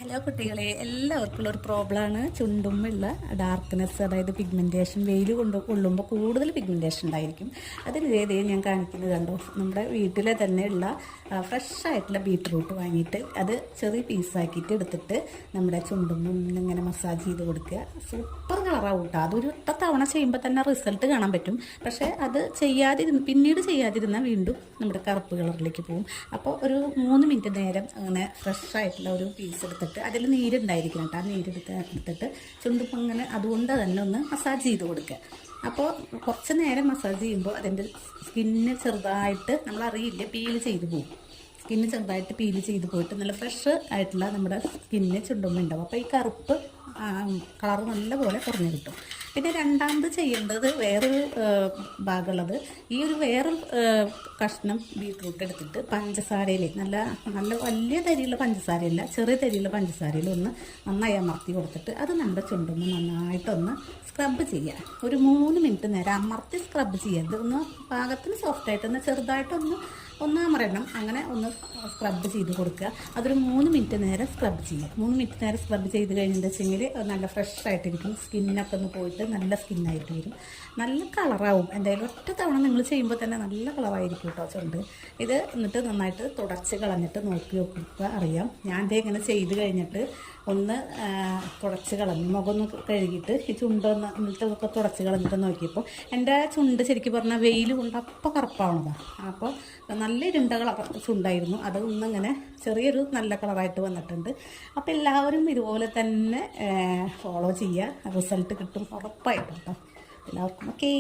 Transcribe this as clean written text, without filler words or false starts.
Hello കുട്ടികളെ, എല്ലാവർക്കും ഒരു പ്രോബ്ലമാണ് ചുണ്ടുമുള്ള ഡാർക്ക്നെസ്, അതായത് പിഗ്മെൻറ്റേഷൻ. വെയിൽ കൊള്ളുമ്പോൾ കൂടുതൽ പിഗ്മെൻറ്റേഷൻ ഉണ്ടായിരിക്കും. അതിന് ഇതേ ഞാൻ കാണിക്കുന്നത് കണ്ടോ, നമ്മുടെ വീട്ടിലെ തന്നെ ഉള്ള ഫ്രഷ് ആയിട്ടുള്ള ബീറ്റ്റൂട്ട് വാങ്ങിയിട്ട് അത് ചെറിയ പീസാക്കിയിട്ട് എടുത്തിട്ട് നമ്മുടെ ചുണ്ടുമ്പും ഇങ്ങനെ മസാജ് ചെയ്ത് കൊടുക്കുക. സൂപ്പർ കളറാവും കേട്ടോ. അതൊരു ഒറ്റ തവണ ചെയ്യുമ്പോൾ തന്നെ റിസൾട്ട് കാണാൻ പറ്റും. പക്ഷേ അത് പിന്നീട് ചെയ്യാതിരുന്നാൽ വീണ്ടും നമ്മുടെ കറുപ്പ് കളറിലേക്ക് പോകും. അപ്പോൾ ഒരു 3 മിനിറ്റ് നേരം അങ്ങനെ ഫ്രഷ് ആയിട്ടുള്ള ഒരു പീസ് എടുത്തിട്ട് അതിൽ നീരുണ്ടായിരിക്കണം കേട്ടോ. ആ നീരെടുത്തിട്ട് ചുണ്ടുപ്പം അങ്ങനെ അതുകൊണ്ട് തന്നെ ഒന്ന് മസാജ് ചെയ്ത് കൊടുക്കുക. അപ്പോൾ കുറച്ച് നേരം മസാജ് ചെയ്യുമ്പോൾ അതിൻ്റെ സ്കിന്ന് ചെറുതായിട്ട് നമ്മളറിയില്ല പീൽ ചെയ്ത് പോകും. സ്കിന്ന് ചെറുതായിട്ട് പീൽ ചെയ്ത് പോയിട്ട് നല്ല ഫ്രഷ് ആയിട്ടുള്ള നമ്മുടെ സ്കിന്ന് ചുണ്ടുമ്പം ഉണ്ടാവും. അപ്പോൾ ഈ കറുപ്പ് കളർ നല്ലപോലെ കുറഞ്ഞു കിട്ടും. പിന്നെ രണ്ടാമത് ചെയ്യേണ്ടത് വേറൊരു ഭാഗമുള്ളത്, ഈ ഒരു വേറൊരു കഷ്ണം ബീട്രൂട്ട് എടുത്തിട്ട് പഞ്ചസാരയിൽ നല്ല വലിയ തരിയുള്ള പഞ്ചസാരയല്ല, ചെറിയ തരിയുള്ള പഞ്ചസാരയിൽ ഒന്ന് നന്നായി അമർത്തി കൊടുത്തിട്ട് അത് നമ്മുടെ ചുണ്ടുമ്പോൾ നന്നായിട്ടൊന്ന് സ്ക്രബ് ചെയ്യുക. ഒരു 3 മിനിറ്റ് നേരം അമർത്തി സ്ക്രബ് ചെയ്യരുത്. ഒന്ന് പാകത്തിന് സോഫ്റ്റായിട്ടൊന്ന് ചെറുതായിട്ടൊന്ന് അമരണം, അങ്ങനെ ഒന്ന് സ്ക്രബ് ചെയ്ത് കൊടുക്കുക. അതൊരു 3 മിനിറ്റ് നേരം സ്ക്രബ് ചെയ്യുക. 3 മിനിറ്റ് നേരം സ്ക്രബ് ചെയ്ത് കഴിഞ്ഞെന്ന് വെച്ചെങ്കിൽ നല്ല ഫ്രഷ് ആയിട്ടിരിക്കും. സ്കിന്നൊക്കെ ഒന്ന് പോയിട്ട് നല്ല സ്കിന്നായിട്ട് വരും. നല്ല കളറാവും. എന്തായാലും ഒറ്റ തവണ നിങ്ങൾ ചെയ്യുമ്പോൾ തന്നെ നല്ല കളറായിരിക്കും കേട്ടോ ചുണ്ട്. ഇത് എന്നിട്ട് നന്നായിട്ട് തുടച്ച് കളഞ്ഞിട്ട് നോക്കി നോക്കുക, അറിയാം. ഞാൻ ഇതേ ഇങ്ങനെ ചെയ്ത് കഴിഞ്ഞിട്ട് ഒന്ന് തുടച്ച് കളഞ്ഞു, മുഖമൊന്ന് കഴുകിയിട്ട് ഈ ചുണ്ടൊന്ന് എന്നിട്ടൊക്കെ തുടച്ച് കളഞ്ഞിട്ട് നോക്കിയപ്പോൾ എൻ്റെ ചുണ്ട് ശരിക്കും പറഞ്ഞാൽ വെയിൽ കൊണ്ട് അപ്പം കറുപ്പാവണതാണ്. അപ്പോൾ നല്ല ഇരുണ്ട കളർ ചുണ്ടായിരുന്നു, അത് ഒന്നിങ്ങനെ ചെറിയൊരു നല്ല കളറായിട്ട് വന്നിട്ടുണ്ട്. അപ്പോൾ എല്ലാവരും ഇതുപോലെ തന്നെ ഫോളോ ചെയ്യുക, റിസൾട്ട് കിട്ടും ഉറപ്പായിട്ടും കേട്ടോ. എല്ലാവർക്കും ഓക്കേ.